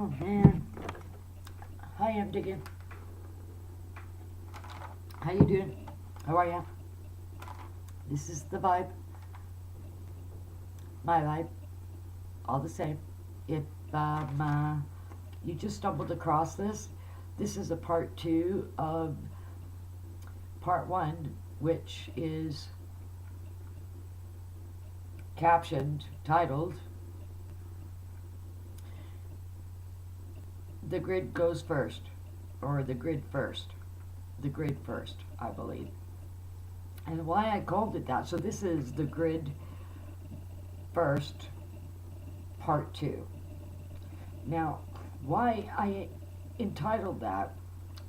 Oh man. Hi, I'm digging. How you doing? How are ya? This is the vibe. My vibe. All the same. If you just stumbled across this, this is a part 2 of part 1, which is captioned, titled, The Grid Goes First, or The Grid First. The Grid First, I believe. And why I called it that, so this is The Grid First, part 2. Now, why I entitled that,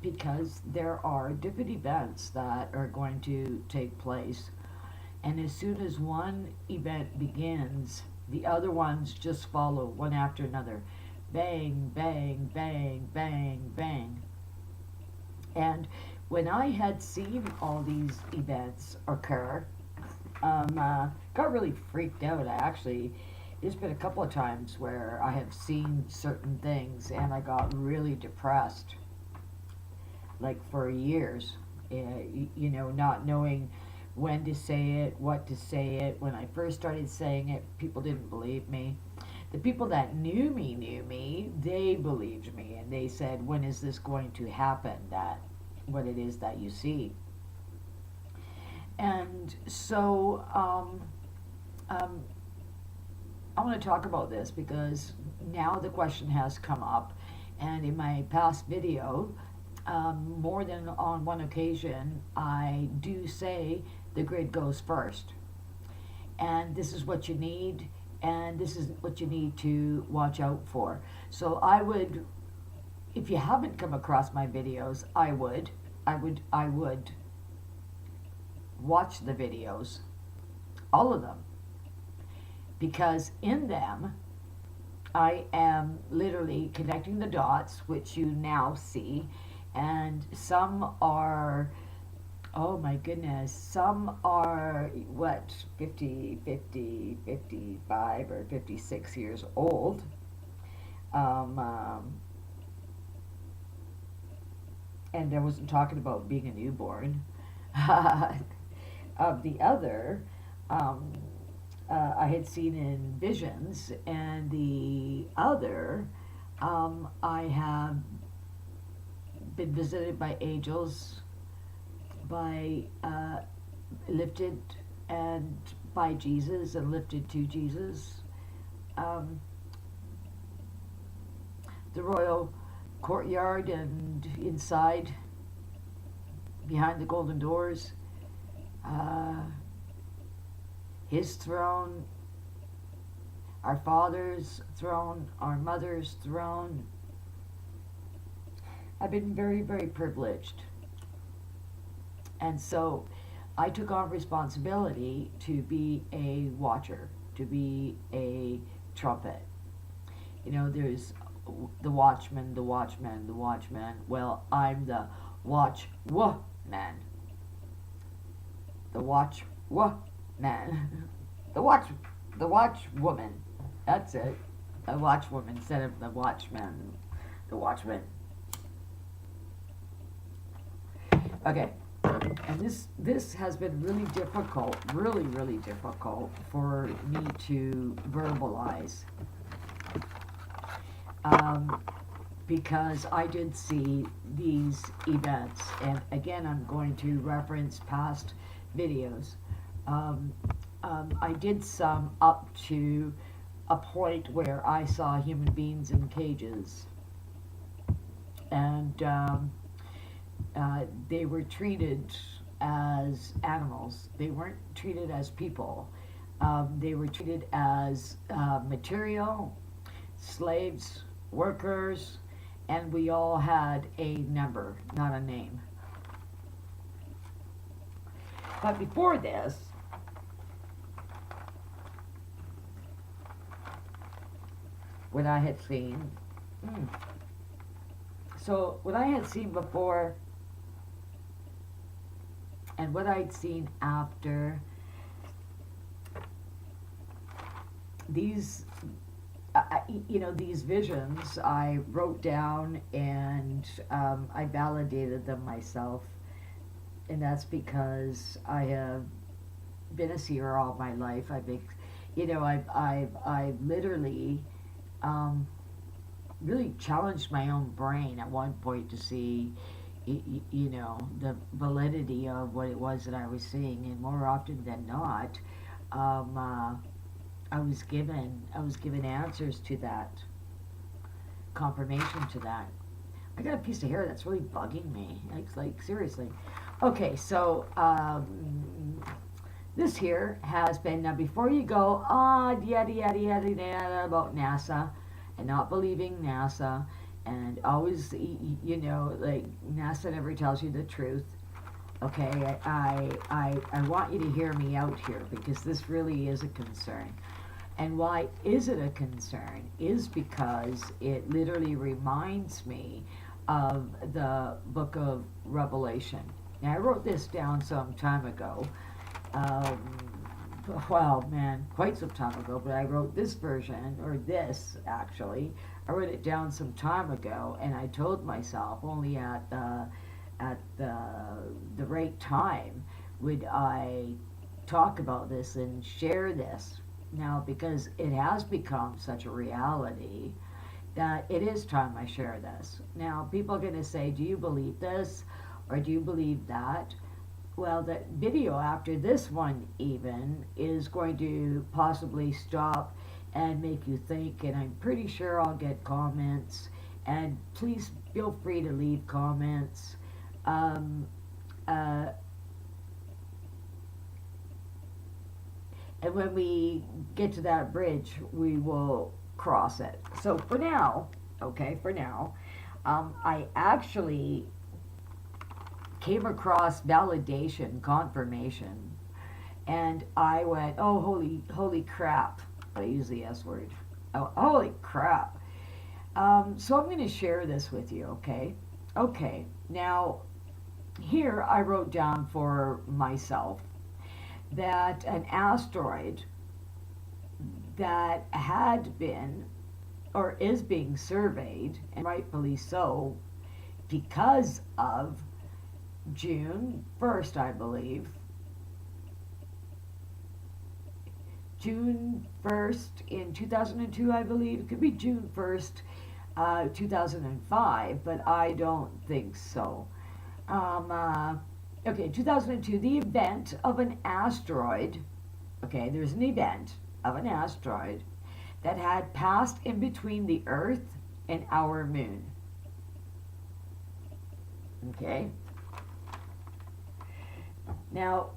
because there are different events that are going to take place, and as soon as one event begins, the other ones just follow one after another. Bang, bang, bang, bang, bang. And when I had seen all these events occur, got really freaked out. There's been a couple of times where I have seen certain things and I got really depressed, like for years, not knowing when to say it, what to say it. When I first started saying it, people didn't believe me. The people that knew me, they believed me, and they said, when is this going to happen, that what it is that you see? And so I want to talk about this because now the question has come up, and in my past video, more than on one occasion, I do say the grid goes first. And this is what you need, and this is what you need to watch out for. So I would, if you haven't come across my videos, I would watch the videos, all of them, because in them I am literally connecting the dots, which you now see, and some are, oh my goodness, some are, 55 or 56 years old. And I wasn't talking about being a newborn. The other, I had seen in visions, and the other, I have been visited by angels, by lifted and by Jesus and lifted to Jesus. The royal courtyard and inside, behind the golden doors, his throne, our Father's throne, our Mother's throne. I've been very, very privileged. And so I took on responsibility to be a watcher, to be a trumpet. There's the watchman, the watchman, the watchman. Well, I'm the watchwoman. The watchwoman. The watchwoman. That's it. The watchwoman instead of the watchman. The watchman. Okay. And this has been really difficult, really, really difficult for me to verbalize. Because I did see these events, and again, I'm going to reference past videos. I did some up to a point where I saw human beings in cages, and they were treated as animals. They weren't treated as people. They were treated as material, slaves, workers, and we all had a number, not a name. But before this, what I had seen, so what I had seen before and what I'd seen after, these these visions I wrote down, and I validated them myself, and that's because I have been a seer all my life. I've literally um, really challenged my own brain at one point to see, the validity of what it was that I was seeing, and more often than not, um, uh, I was given answers to that, confirmation to that. I got a piece of hair that's really bugging me. Like seriously. Okay, so this here has been, now before you go, yada yada yada yada about NASA and not believing NASA, and always, like NASA never tells you the truth. Okay, I want you to hear me out here, because this really is a concern. And why is it a concern? Is because it literally reminds me of the book of Revelation. Now, I wrote this down some time ago. Um, well, man, quite some time ago, but I wrote this version, or this actually. I wrote it down some time ago, and I told myself only at the right time would I talk about this and share this. Now, because it has become such a reality that it is time I share this. Now, people are going to say, do you believe this or do you believe that? Well, the video after this one even is going to possibly stop and make you think, and I'm pretty sure I'll get comments. And please feel free to leave comments. Um, uh, and when we get to that bridge, we will cross it. So for now, I actually came across validation, confirmation, and I went, oh, holy crap. I use the S word. Oh, holy crap. So I'm going to share this with you, okay? Okay, now here I wrote down for myself that an asteroid that had been or is being surveyed, and rightfully so, because of June 1st, I believe. June 1st in 2002, I believe. It could be June 1st, 2005, but I don't think so. Okay, 2002, the event of an asteroid. Okay, there's an event of an asteroid that had passed in between the Earth and our moon. Okay. Now,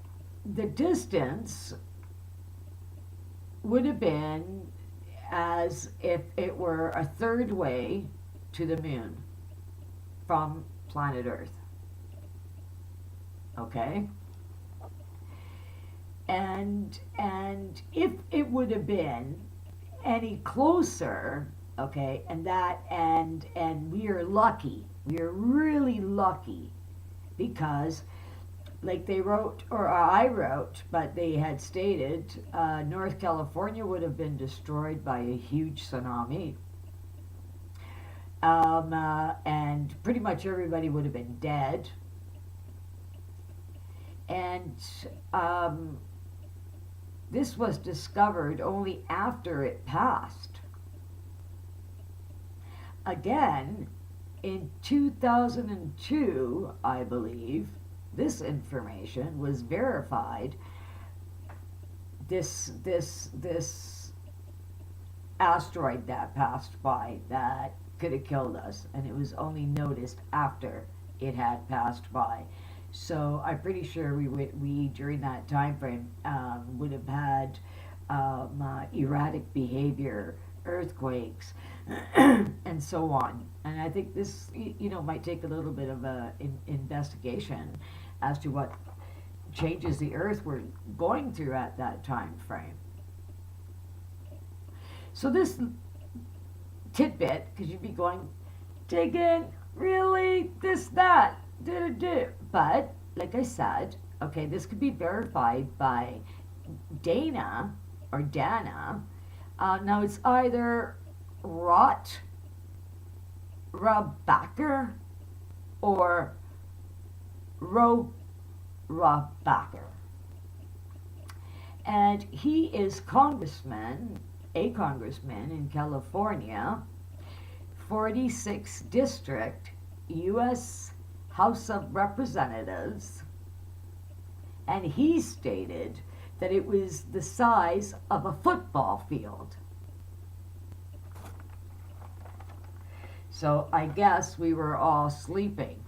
the distance would have been as if it were a third way to the moon from planet Earth. Okay? And if it would have been any closer, okay, and we are lucky. We are really lucky, because like they wrote, or I wrote, but they had stated, North California would have been destroyed by a huge tsunami. And pretty much everybody would have been dead. And this was discovered only after it passed. Again, in 2002, I believe, this information was verified. This asteroid that passed by that could have killed us, and it was only noticed after it had passed by. So I'm pretty sure we during that time frame would have had erratic behavior, earthquakes, and so on. And I think this, might take a little bit of a investigation as to what changes the Earth were going through at that time frame. So this tidbit, because you'd be going, digging, really, this, that, but like I said, okay, this could be verified by Dana or Dana. Now it's either Rohrabacher or Rohrabacher. And he is a congressman in California, 46th District, U.S. House of Representatives, and he stated that it was the size of a football field. So I guess we were all sleeping.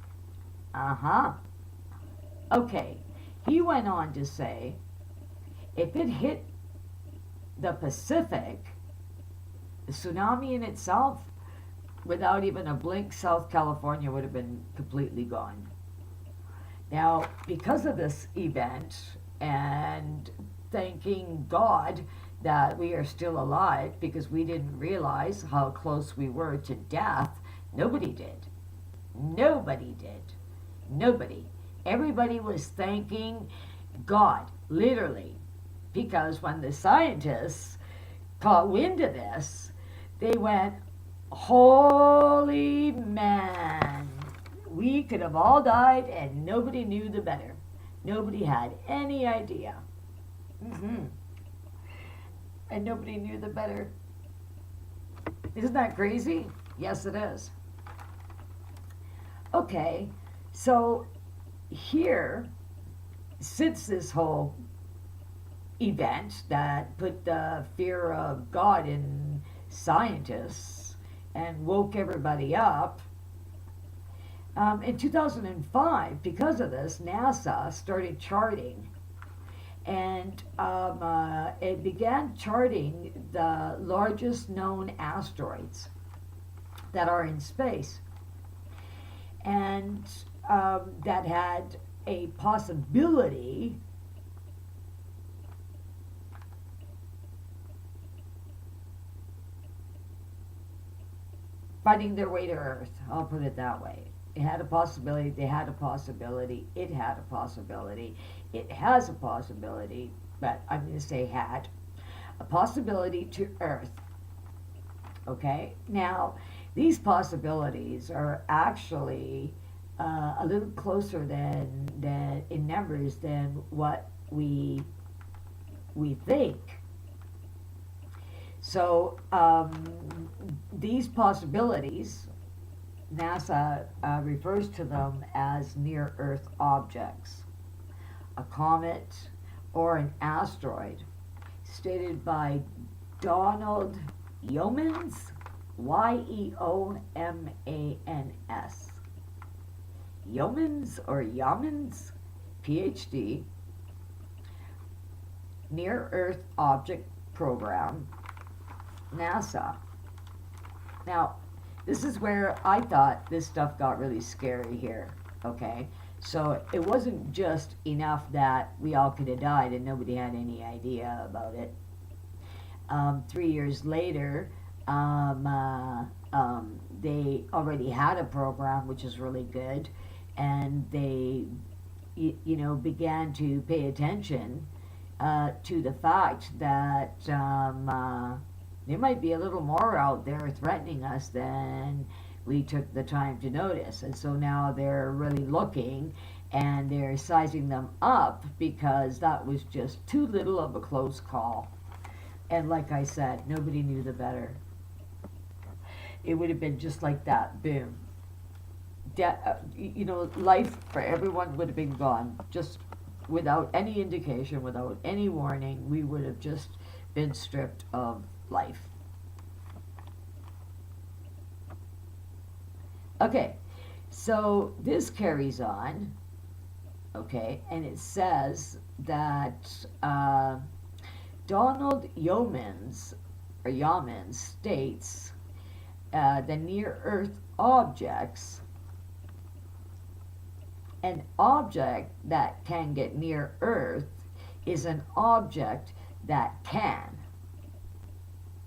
Okay, he went on to say, if it hit the Pacific, the tsunami in itself, without even a blink, South California would have been completely gone. Now, because of this event, and thanking God that we are still alive, because we didn't realize how close we were to death, nobody did. Nobody did. Nobody. Everybody was thanking God, literally, because when the scientists caught wind of this, they went, holy man, we could have all died and nobody knew the better. Nobody had any idea. And nobody knew the better. Isn't that crazy? Yes, it is. Okay, so here, since this whole event that put the fear of God in scientists and woke everybody up, in 2005, because of this, NASA started charting, and it began charting the largest known asteroids that are in space, and that had a possibility finding their way to Earth. I'll put it that way. It had a possibility, they had a possibility, it had a possibility, it has a possibility, but I'm going to say had a possibility to Earth. Okay? Now, these possibilities are actually a little closer than in numbers than what we think. So these possibilities, NASA refers to them as near-Earth objects. A comet or an asteroid, stated by Donald Yeomans, Yeomans. Yeomans or Yeomans, PhD, Near-Earth Object Program, NASA. Now, this is where I thought this stuff got really scary here, okay? So it wasn't just enough that we all could have died and nobody had any idea about it. 3 years later, they already had a program, which is really good, and they, began to pay attention to the fact that there might be a little more out there threatening us than we took the time to notice. And so now they're really looking and they're sizing them up because that was just too little of a close call. And like I said, nobody knew the it would have been just like that, boom. Life for everyone would have been gone, just without any indication, without any warning. We would have just been stripped of life. Okay, so this carries on, okay, and it says that Donald Yeomans states the near-Earth objects, an object that can get near Earth is an object that can.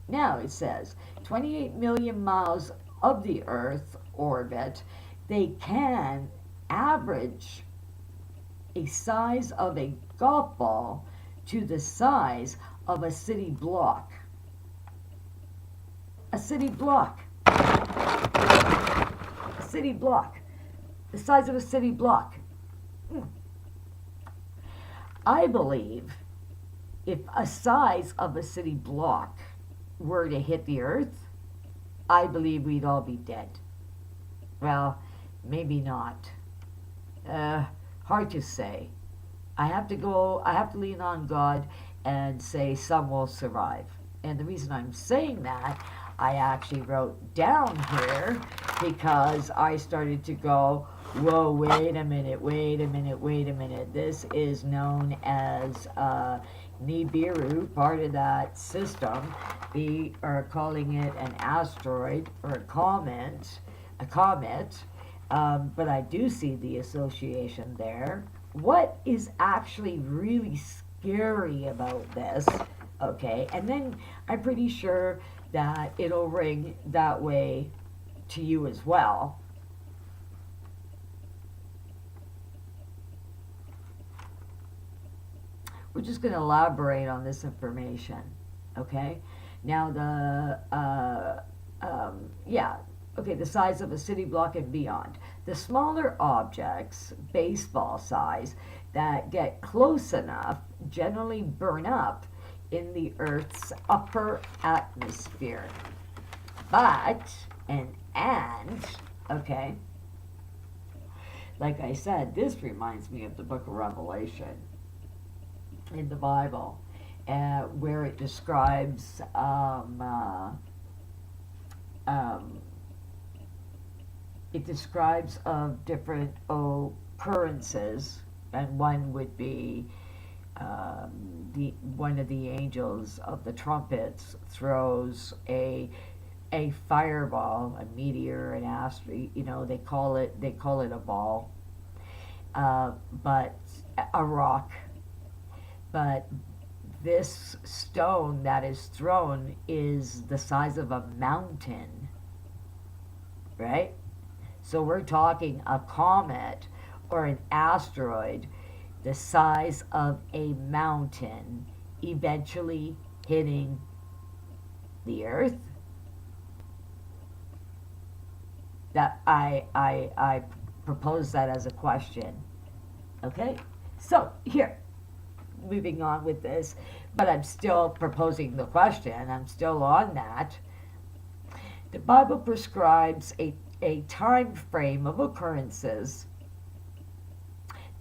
Now it says 28 million miles of the Earth orbit, they can average a size of a golf ball to the size of a city block. A city block. A city block. The size of a city block. I believe if a size of a city block were to hit the Earth, I believe we'd all be dead. Well, maybe not. Hard to say. I have to lean on God and say some will survive. And the reason I'm saying that, I actually wrote down here because I started to go, whoa, wait a minute. This is known as Nibiru, part of that system. We are calling it an asteroid or a comet. But I do see the association there. What is actually really scary about this, okay, and then I'm pretty sure that it'll ring that way to you as well. We're just going to elaborate on this information, okay? Now the size of a city block and beyond. The smaller objects, baseball size, that get close enough generally burn up in the Earth's upper atmosphere. But, okay, like I said, this reminds me of the book of Revelation in the Bible, where it describes of different occurrences, and one would be one of the angels of the trumpets throws a fireball, a meteor, an asteroid. They call it a ball, but a rock. But this stone that is thrown is the size of a mountain, right? So we're talking a comet or an asteroid the size of a mountain eventually hitting the Earth. That I propose that as a question. Okay? So here, moving on with this, but I'm still proposing the question. I'm still on that. The Bible prescribes a time frame of occurrences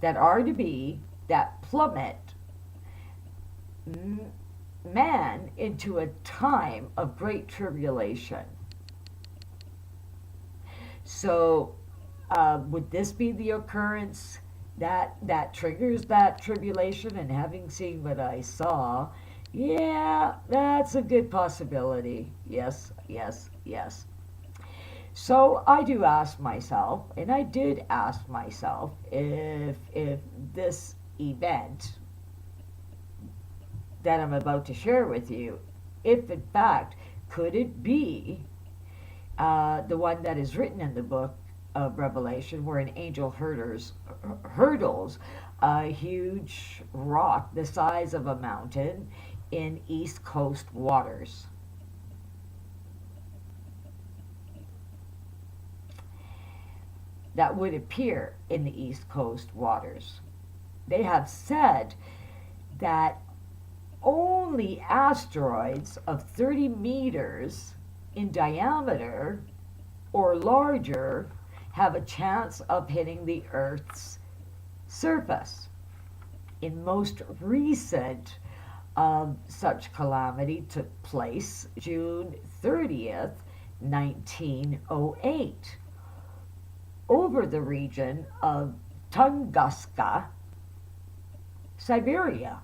that plummet man into a time of great tribulation. So would this be the occurrence that triggers that tribulation? And having seen what I saw, yeah, that's a good possibility. Yes. So I do ask myself, and I did ask myself, if this event that I'm about to share with you, if in fact, could it be the one that is written in the book of Revelation, where an angel hurdles a huge rock the size of a mountain in East Coast waters. That would appear in the East Coast waters. They have said that only asteroids of 30 meters in diameter or larger have a chance of hitting the Earth's surface. In most recent such calamity took place June 30th, 1908, over the region of Tunguska, Siberia.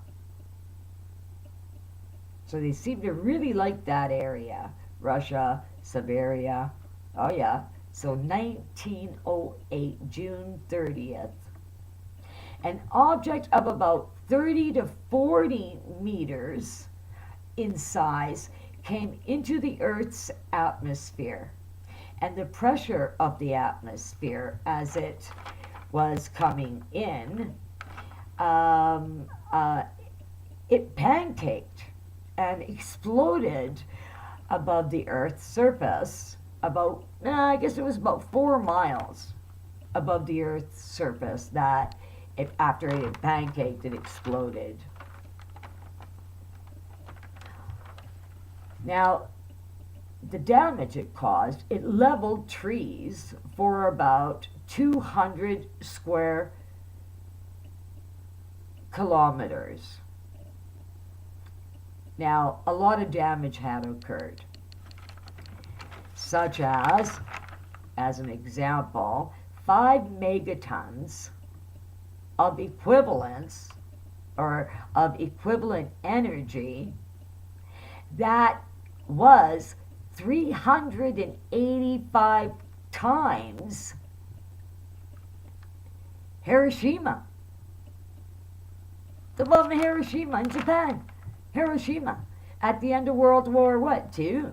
So they seem to really like that area. Russia, Siberia. Oh yeah. So 1908, June 30th. An object of about 30 to 40 meters in size came into the Earth's atmosphere. And the pressure of the atmosphere as it was coming in, it pancaked and exploded above the Earth's surface, about, I guess it was about 4 miles above the Earth's surface, that it, after it pancaked, it exploded. Now, the damage it caused, it leveled trees for about 200 square kilometers. Now, a lot of damage had occurred, such as an example, 5 megatons of equivalence or of equivalent energy that was 385 times Hiroshima. The bomb in Hiroshima in Japan. Hiroshima. At the end of World War II?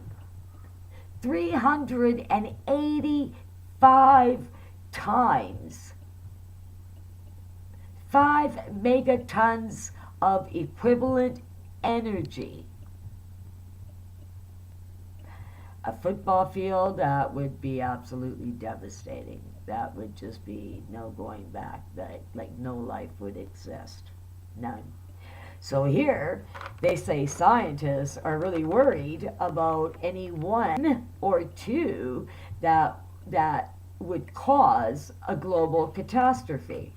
385 times. 5 megatons of equivalent energy. A football field, that would be absolutely devastating. That would just be no going back. That, like, no life would exist. None. So here, they say scientists are really worried about any one or two that would cause a global catastrophe.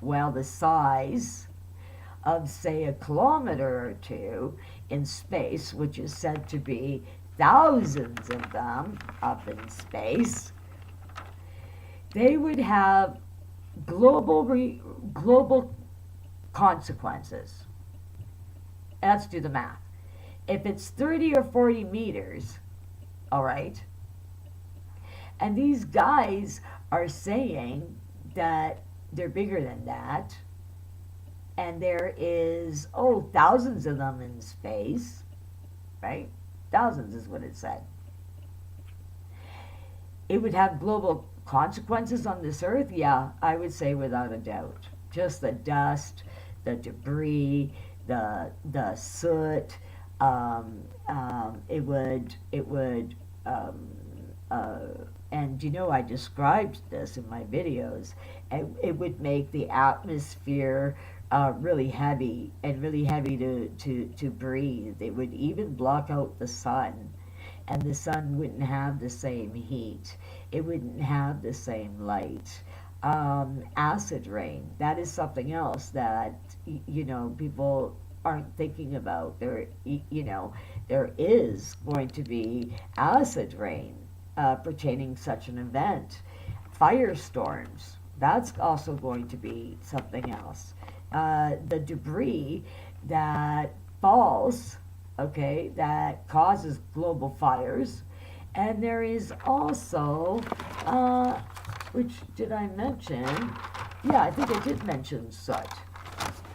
Well, the size of, say, a kilometer or two in space, which is said to be thousands of them up in space, they would have global consequences. Let's do the math. If it's 30 or 40 meters, all right, and these guys are saying that they're bigger than that, and there is, thousands of them in space, right? Thousands is what it said. It would have global consequences on this Earth? Yeah, I would say without a doubt. Just the dust, the debris, the soot, and you know, I described this in my videos, it would make the atmosphere really heavy and really heavy to breathe. It would even block out the sun, and the sun wouldn't have the same heat. It wouldn't have the same light. Acid rain, that is something else that, you know, people aren't thinking about. There is going to be acid rain pertaining such an event. Firestorms, that's also going to be something else. The debris that falls, okay, that causes global fires. And there is also, which did I mention? Yeah, I think I did mention soot,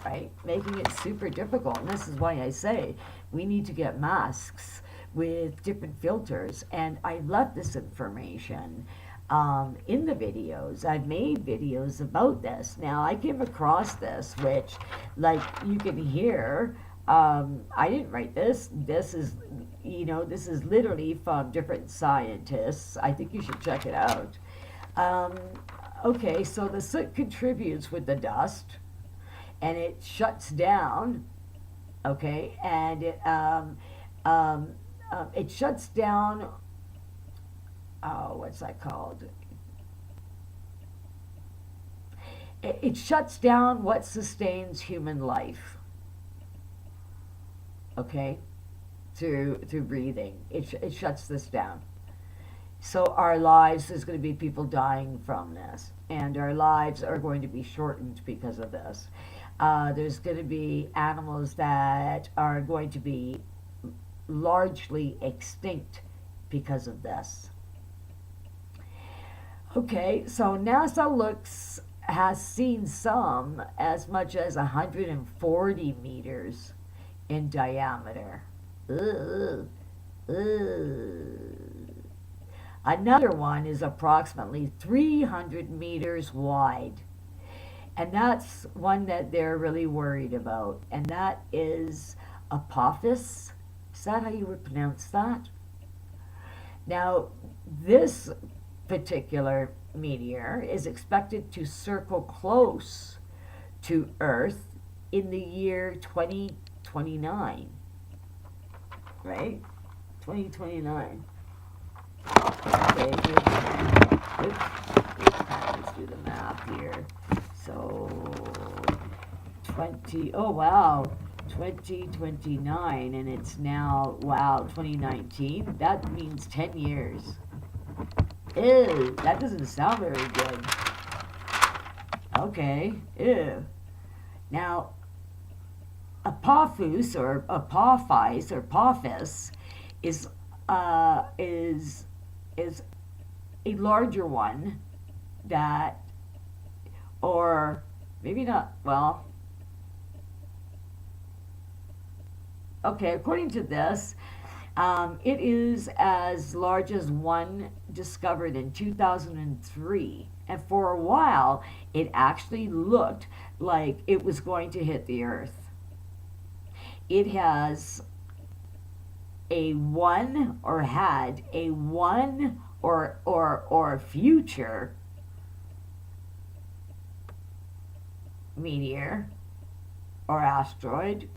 right? Making it super difficult. And this is why I say we need to get masks with different filters. And I left this information in the videos. I've made videos about this. Now, I came across this, which, like, you can hear, I didn't write this. This is, this is literally from different scientists. I think you should check it out. Okay, so the soot contributes with the dust, and it shuts down, okay, and it shuts down, what's that called? It shuts down what sustains human life, okay, through breathing. It shuts this down. So our lives, there's going to be people dying from this, and our lives are going to be shortened because of this. There's going to be animals that are going to be largely extinct because of this. Okay, so NASA has seen some as much as 140 meters in diameter. Ugh. Ugh. Another one is approximately 300 meters wide. And that's one that they're really worried about. And that is Apophis Is that how you would pronounce that? Now, this particular meteor is expected to circle close to Earth in the year 2029. Right? 2029. Okay, let's do the math here. So, oh wow, 2029, and it's now, wow, 2019. That means 10 years. Ew, that doesn't sound very good. Okay, ew. Now, Apophis or Apophis is a larger one that, or maybe not, well, okay, according to this, it is as large as one discovered in 2003. And for a while, it actually looked like it was going to hit the Earth. It has a one, or had a one, or future meteor or asteroid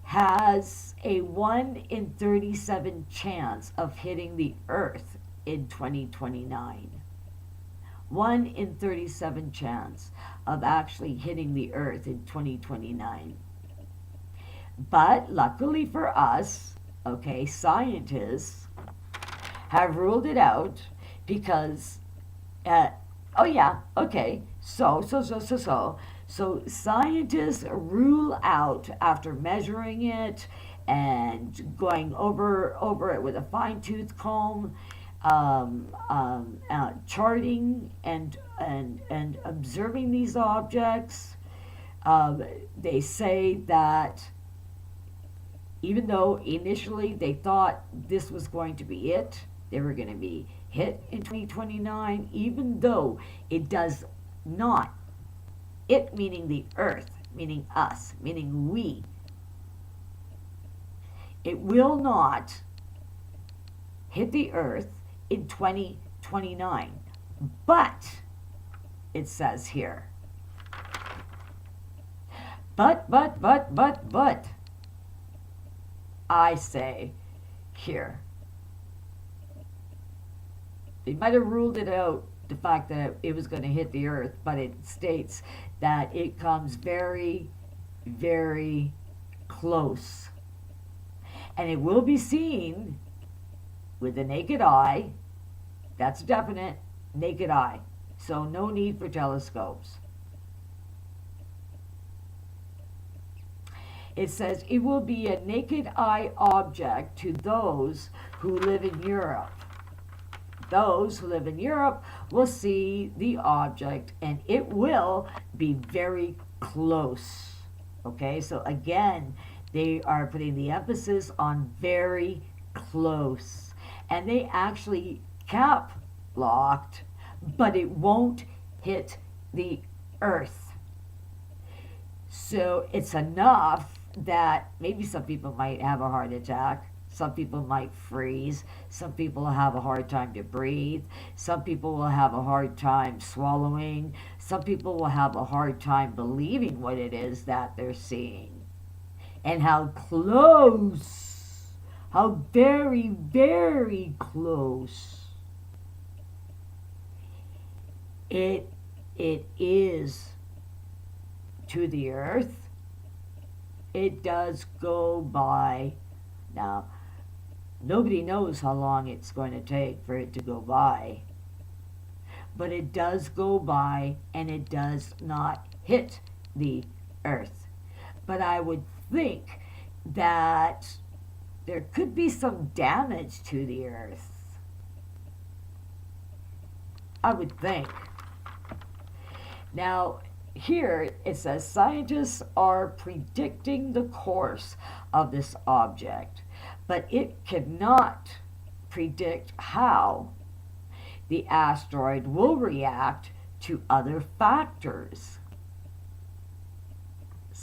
has a 1 in 37 chance of hitting the Earth in 2029. 1 in 37 chance of actually hitting the Earth in 2029. But luckily for us, okay, scientists have ruled it out because, oh yeah, okay, so scientists rule out, after measuring it and going over it with a fine-tooth comb, charting and observing these objects, they say that even though initially they thought this was going to be it, they were going to be hit in 2029, even though it does not, it meaning the Earth, meaning us, meaning we, it will not hit the Earth in 2029. But, it says here, but, I say here, they might have ruled it out, the fact that it was going to hit the Earth, but it states that it comes very, very close. And it will be seen with the naked eye. That's definite, naked eye. So no need for telescopes. It says it will be a naked eye object to those who live in Europe. Those who live in Europe will see the object, and it will be very close. Okay, so again, they are putting the emphasis on very close. And they actually cap locked, but it won't hit the Earth. So it's enough that maybe some people might have a heart attack. Some people might freeze. Some people will have a hard time to breathe. Some people will have a hard time swallowing. Some people will have a hard time believing what it is that they're seeing. And how close, how very, very close it is to the Earth. It does go by. Now, nobody knows how long it's going to take for it to go by. But it does go by, and it does not hit the Earth. But I would think that there could be some damage to the Earth. I would think. Now, here it says scientists are predicting the course of this object, but it cannot predict how the asteroid will react to other factors.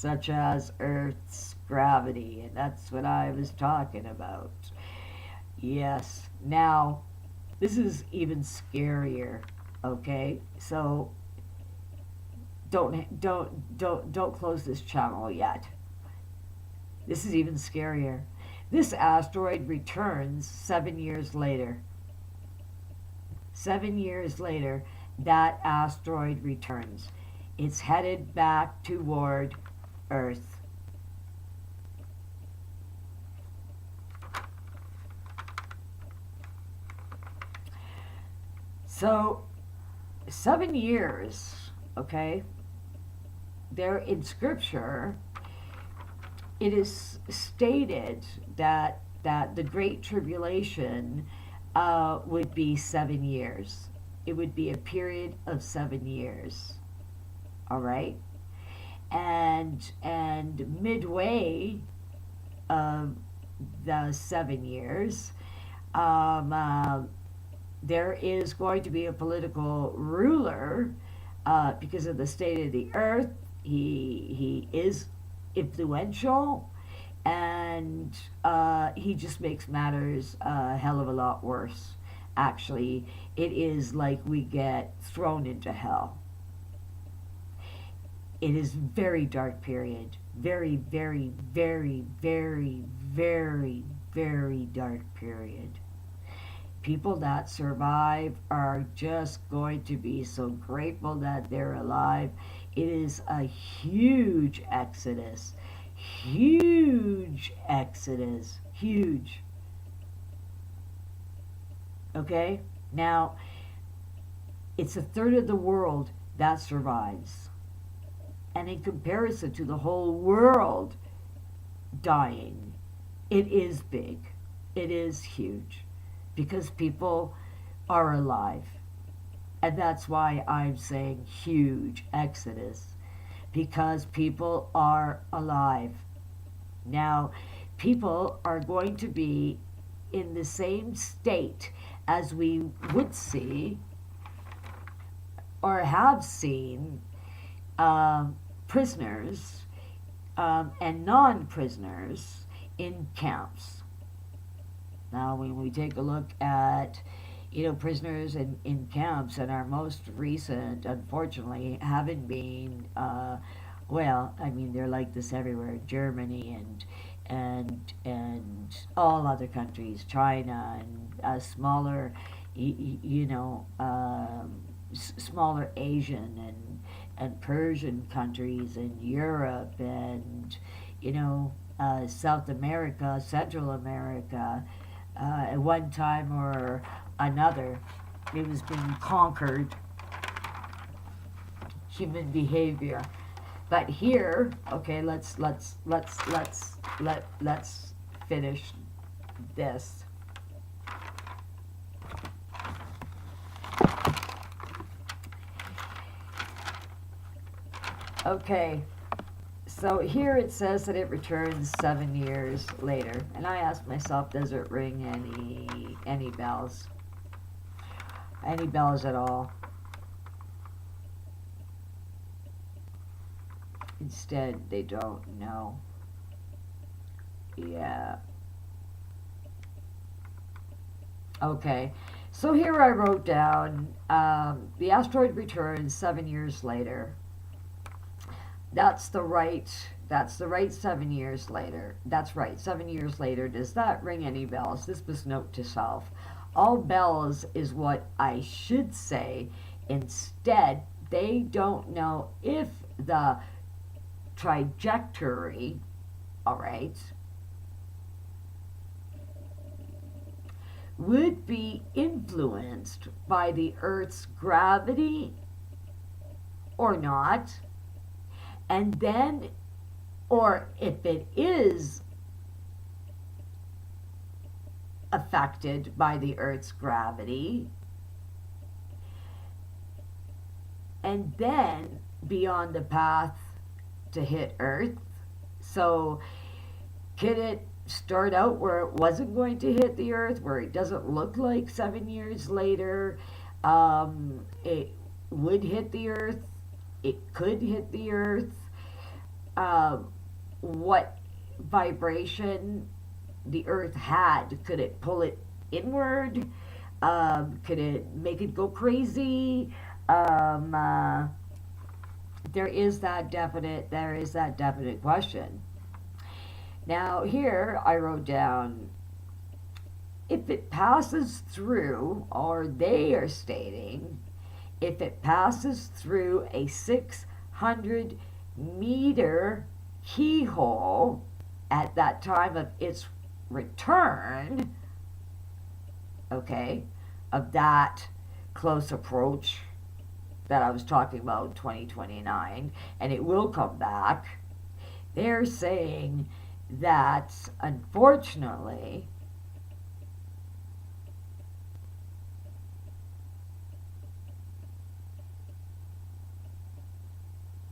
such as Earth's gravity, and that's what I was talking about. Yes. Now, this is even scarier. Okay, so don't close this channel yet. This is even scarier. This asteroid returns 7 years later. 7 years later, that asteroid returns. It's headed back toward Earth. So, 7 years, okay? There in Scripture, it is stated that the Great Tribulation would be 7 years. It would be a period of 7 years. All right, and midway of the 7 years, there is going to be a political ruler because of the state of the earth. He is influential, and he just makes matters a hell of a lot worse. Actually, it is like we get thrown into hell. It is very dark period. Very, very, very, very, very, very dark period. People that survive are just going to be so grateful that they're alive. It is a huge exodus. Huge exodus. Huge. Okay? Now, it's a third of the world that survives. And in comparison to the whole world dying, it is big. It is huge. Because people are alive. And that's why I'm saying huge exodus. Because people are alive. Now, people are going to be in the same state as we would see or have seen prisoners and non-prisoners in camps. Now, when we take a look at, prisoners in camps, and our most recent, unfortunately, haven't been, they're like this everywhere, Germany and all other countries, China, and smaller, smaller Asian and Persian countries, and Europe, and, South America, Central America. At one time or another, it was being conquered, human behavior. But here, okay, let's finish this. Okay. So here it says that it returns 7 years later, and I asked myself, does it ring any bells? Any bells at all? Instead, they don't know. Yeah. Okay. So here I wrote down the asteroid returns 7 years later. That's the right 7 years later. That's right, 7 years later. Does that ring any bells? This was note to self. All bells is what I should say. Instead, they don't know if the trajectory, all right, would be influenced by the Earth's gravity or not. And then, or if it is affected by the Earth's gravity, and then be on the path to hit Earth. So, could it start out where it wasn't going to hit the Earth, where it doesn't look like 7 years later it would hit the Earth? It could hit the Earth. what vibration the earth had. Could it pull it inward? Could it make it go crazy? Um, uh, there is that definite question. Now here I wrote down, if it passes through, or they are stating, if it passes through a 600-meter keyhole at that time of its return, okay, of that close approach that I was talking about, 2029, and it will come back, they're saying that unfortunately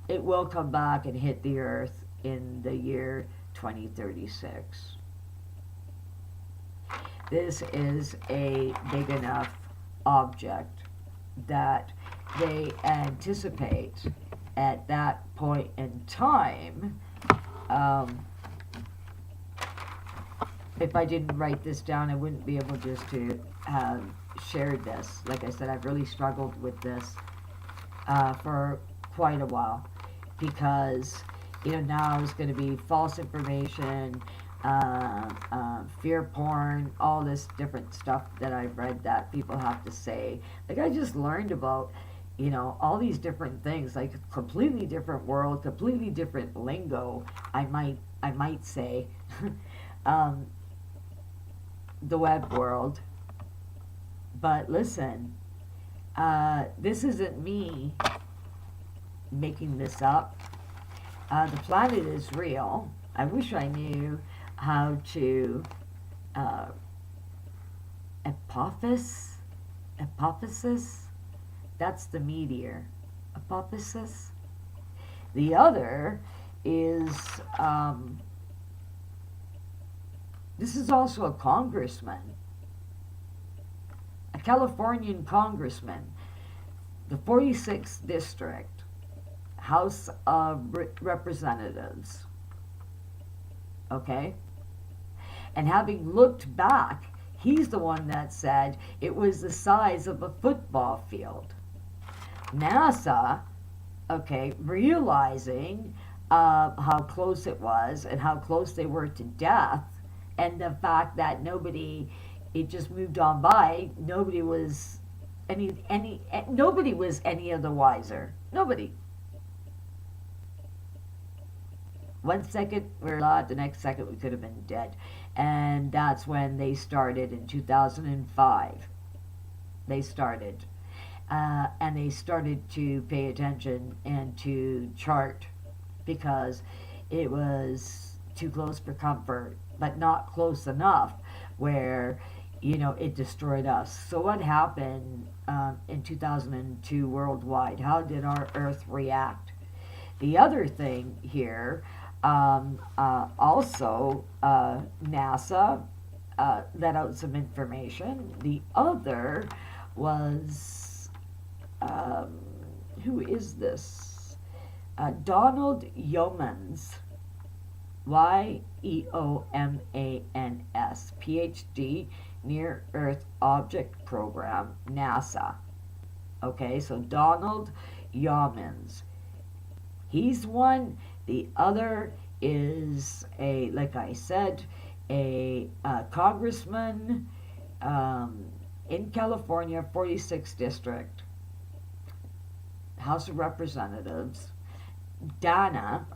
it will come back and hit the earth in the year 2036. This is a big enough object that they anticipate at that point in time. If I didn't write this down, I wouldn't be able just to have shared this. Like I said, I've really struggled with this for quite a while, because now it's going to be false information, fear porn, all this different stuff that I've read that people have to say. Like, I just learned about all these different things, like completely different world, completely different lingo, I might say. The web world. But listen, this isn't me making this up. The planet is real. I wish I knew how to apophysis. That's the meteor. Apophysis. The other is this is also a congressman, a Californian congressman, the 46th district, House of Representatives. Okay? And having looked back, he's the one that said it was the size of a football field. NASA, okay, realizing how close it was and how close they were to death, and the fact that it just moved on by, nobody was any of the wiser. Nobody. 1 second we're alive, the next second we could have been dead. And that's when they started in 2005. They started. And they started to pay attention and to chart, because it was too close for comfort, but not close enough where it destroyed us. So what happened in 2002 worldwide? How did our Earth react? The other thing here, also NASA let out some information. The other was, who is this? Donald Yeomans, Yeomans, PhD, Near Earth Object Program, NASA. Okay, so Donald Yeomans. He's one. The other is like I said, a congressman in California, 46th District, House of Representatives, Dana,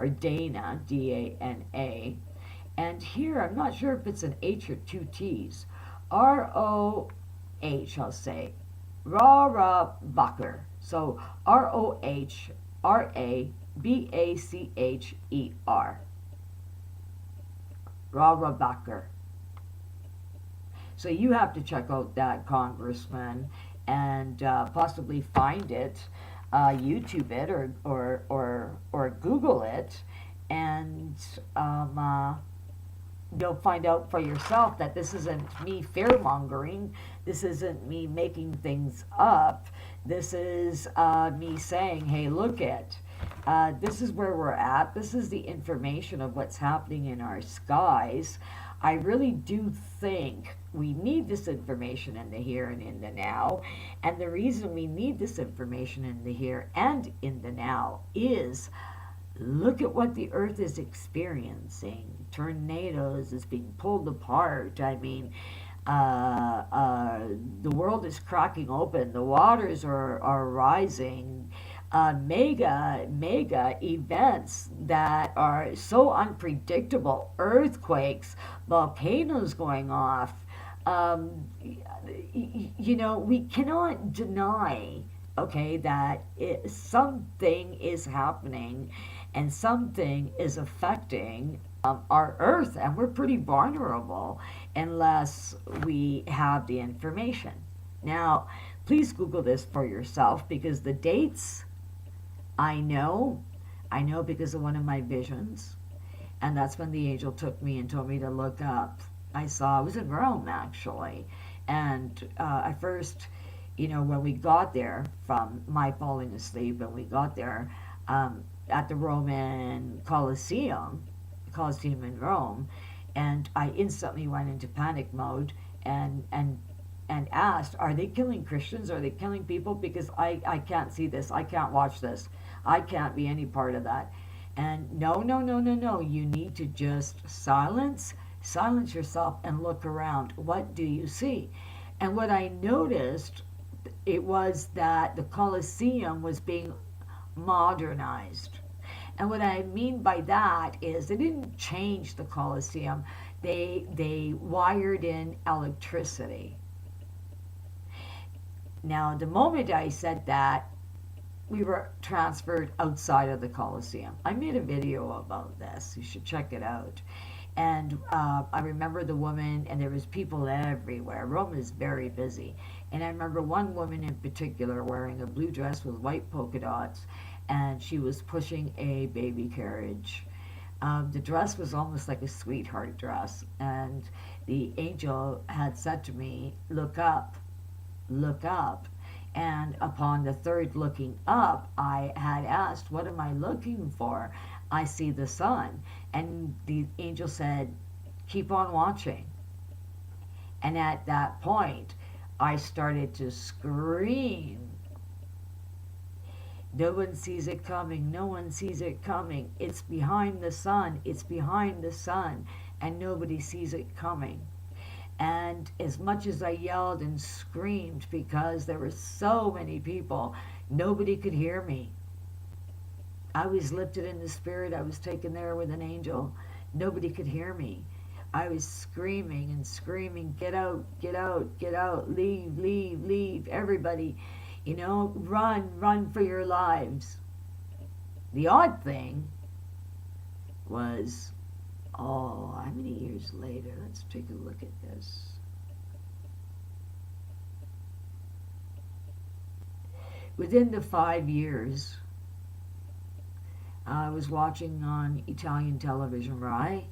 D-A-N-A, and here I'm not sure if it's an H or two T's, R-O-H, I'll say, Bacher, so R-O-H-R-A-B-A-C-H-E-R, Bacher. So you have to check out that congressman and possibly find it, YouTube it, or Google it, and you'll find out for yourself that this isn't me fear-mongering. This isn't me making things up. This is me saying, hey, look it. This is where we're at. This is the information of what's happening in our skies. I really do think we need this information in the here and in the now. And the reason we need this information in the here and in the now is look at what the earth is experiencing. Tornadoes is being pulled apart. I mean, the world is cracking open. The waters are rising. Mega events that are so unpredictable, earthquakes, volcanoes going off. We cannot deny, okay, that something is happening and something is affecting our earth, and we're pretty vulnerable unless we have the information. Now, please Google this for yourself, because the dates I know because of one of my visions, and that's when the angel took me and told me to look up. I was in Rome actually, and at first, when we got there from my falling asleep, and we got there at the Roman Colosseum in Rome, and I instantly went into panic mode and asked, are they killing Christians? Are they killing people? Because I can't see this. I can't watch this. I can't be any part of that. And no. You need to just silence yourself and look around. What do you see? And what I noticed, it was that the Colosseum was being modernized. And what I mean by that is they didn't change the Colosseum. They wired in electricity. Now, the moment I said that, we were transferred outside of the Colosseum. I made a video about this. You should check it out. And I remember the woman, and there was people everywhere. Rome is very busy. And I remember one woman in particular wearing a blue dress with white polka dots, and she was pushing a baby carriage. The dress was almost like a sweetheart dress. And the angel had said to me, look up, look up. And upon the third looking up, I had asked, what am I looking for? I see the sun. And the angel said, keep on watching. And at that point, I started to scream. No one sees it coming. No one sees it coming. It's behind the sun. It's behind the sun. And nobody sees it coming. And as much as I yelled and screamed, because there were so many people, nobody could hear me. I was lifted in the spirit. I was taken there with an angel. Nobody could hear me. I was screaming and screaming, get out, get out, get out, leave, leave, leave, everybody, run for your lives. The odd thing was, how many years later? Let's take a look at this. Within the 5 years, I was watching on Italian television, right?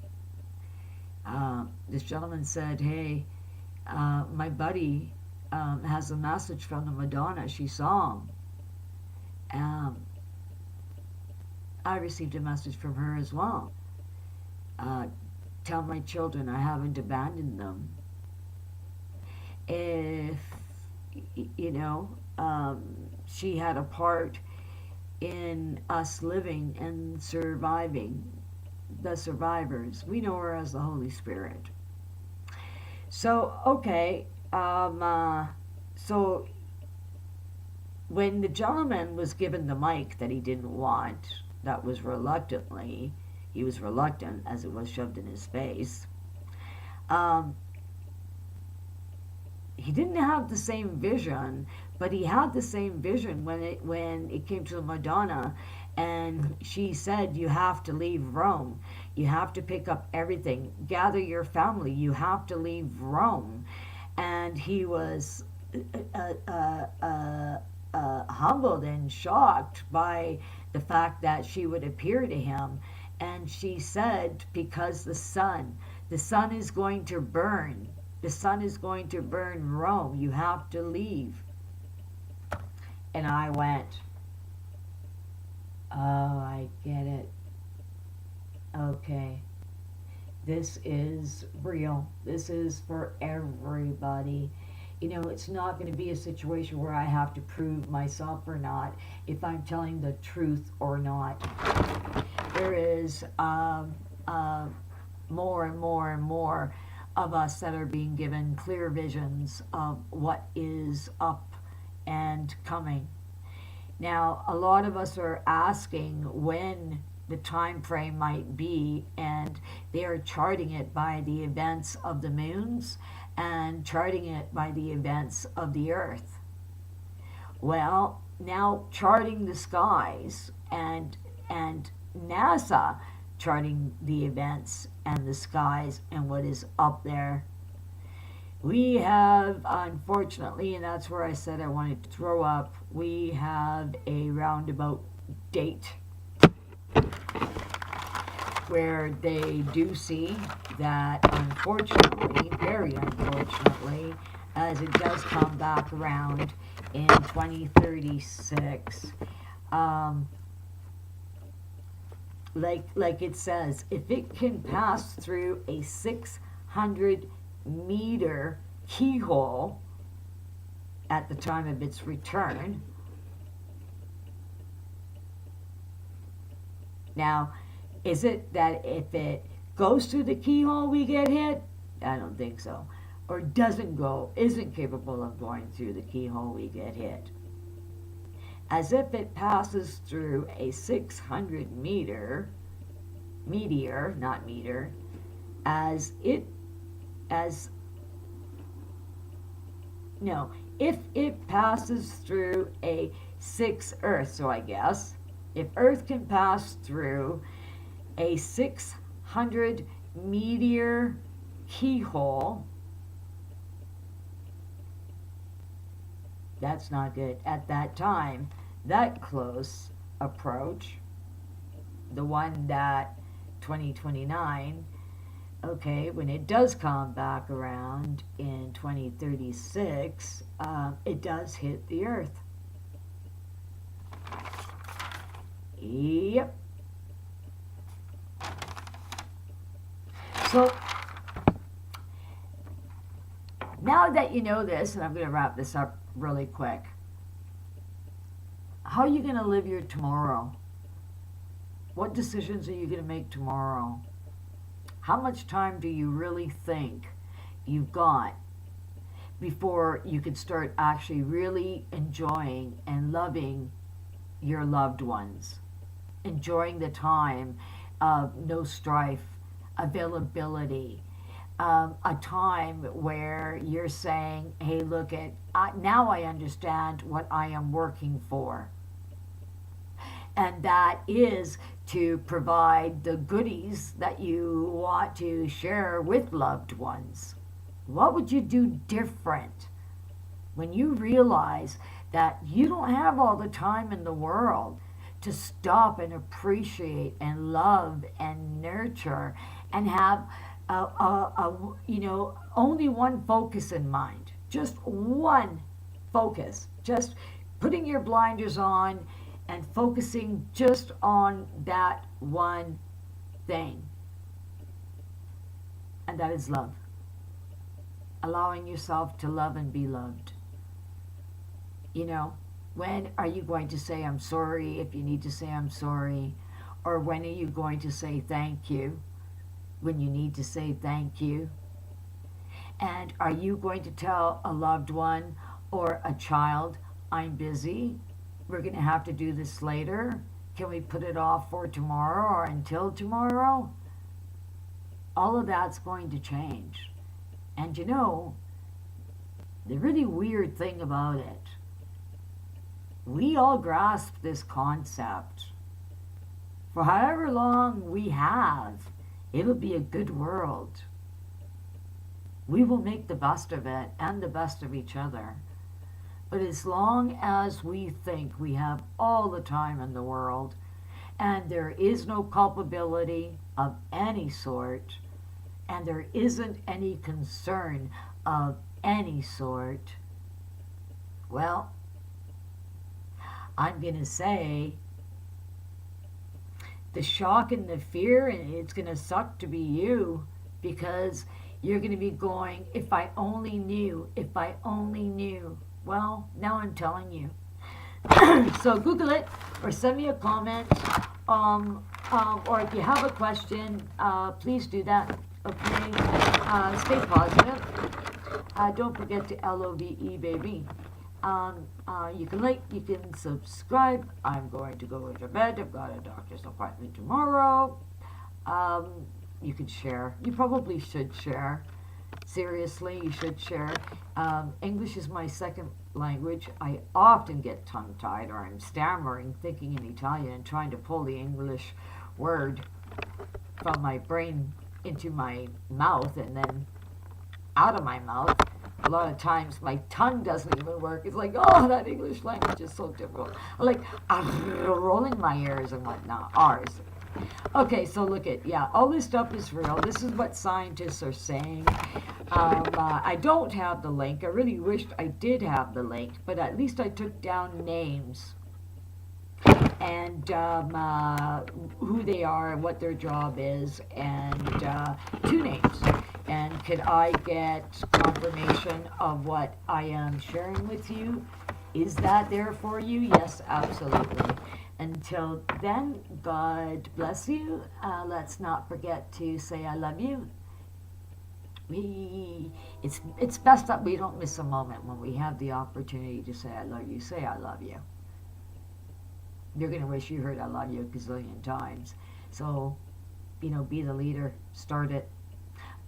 This gentleman said, hey, my buddy has a message from the Madonna. She saw him. I received a message from her as well. Tell my children I haven't abandoned them. If, she had a part in us living and surviving, the survivors. We know her as the Holy Spirit. So, okay, so when the gentleman was given the mic that he didn't want, that was reluctantly, he was reluctant as it was shoved in his face. He didn't have the same vision, but he had the same vision when it came to the Madonna, and she said, you have to leave Rome. You have to pick up everything. Gather your family. You have to leave Rome. And he was humbled and shocked by the fact that she would appear to him. And she said, because the sun is going to burn. The sun is going to burn Rome. You have to leave. And I went, Oh, I get it. Okay. This is real. This is for everybody. You know, it's not going to be a situation where I have to prove myself or not, if I'm telling the truth or not. There is more and more and more of us that are being given clear visions of what is up and coming. Now, a lot of us are asking when the time frame might be, and they are charting it by the events of the moons and charting it by the events of the earth. Well, now charting the skies and NASA charting the events and the skies and what is up there. We have, unfortunately, and that's where I said I wanted to throw up, we have a roundabout date where they do see that, unfortunately, very unfortunately, as it does come back around in 2036, like it says, if it can pass through a 600-meter keyhole at the time of its return. Now, is it that if it goes through the keyhole we get hit? I don't think so. Or isn't capable of going through the keyhole we get hit. As if it passes through a 600-meter meteor, not meter, if it passes through a 6 Earth, so I guess, if Earth can pass through a 600 meteor keyhole, that's not good. At that time, that close approach, the one that 2029, okay, when it does come back around in 2036, it does hit the Earth. Yep. So, now that you know this, and I'm going to wrap this up really quick, how are you going to live your tomorrow? What decisions are you going to make tomorrow? How much time do you really think you've got before you can start actually really enjoying and loving your loved ones? Enjoying the time of no strife, availability, a time where you're saying, hey, look, now I understand what I am working for. And that is to provide the goodies that you want to share with loved ones. What would you do different when you realize that you don't have all the time in the world to stop and appreciate and love and nurture and have only one focus in mind, just one focus, just putting your blinders on and focusing just on that one thing, and that is love. Allowing yourself to love and be loved. When are you going to say I'm sorry if you need to say I'm sorry? Or when are you going to say thank you when you need to say thank you? And are you going to tell a loved one or a child, I'm busy, we're going to have to do this later, can we put it off for tomorrow or until tomorrow? All of that's going to change. And the really weird thing about it, we all grasp this concept. For however long we have, it'll be a good world. We will make the best of it and the best of each other. But as long as we think we have all the time in the world and there is no culpability of any sort and there isn't any concern of any sort, well, I'm going to say the shock and the fear, and it's going to suck to be you, because you're going to be going, if I only knew, if I only knew. Well, now I'm telling you. So Google it or send me a comment. Or if you have a question, please do that. Okay. Stay positive. Don't forget to LOVE, baby. You can like, you can subscribe. I'm going to go to bed. I've got a doctor's appointment tomorrow. You can share. You probably should share. Seriously, you should share. English is my second language. I often get tongue-tied, or I'm stammering, thinking in Italian, and trying to pull the English word from my brain into my mouth and then out of my mouth. A lot of times my tongue doesn't even work. It's like, oh, that English language is so difficult. Like, rolling my ears and whatnot. R's. Okay, so look at, yeah, all this stuff is real. This is what scientists are saying. I don't have the link. I really wished I did have the link, but at least I took down names and who they are and what their job is, and 2 names. And could I get confirmation of what I am sharing with you? Is that there for you? Yes, absolutely. Until then, God bless you. Let's not forget to say I love you. It's best that we don't miss a moment when we have the opportunity to say I love you. Say I love you. You're going to wish you heard I love you a gazillion times. So, be the leader. Start it.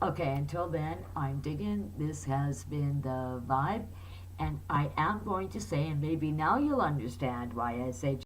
Okay, until then, I'm digging. This has been the vibe. And I am going to say, and maybe now you'll understand why I say,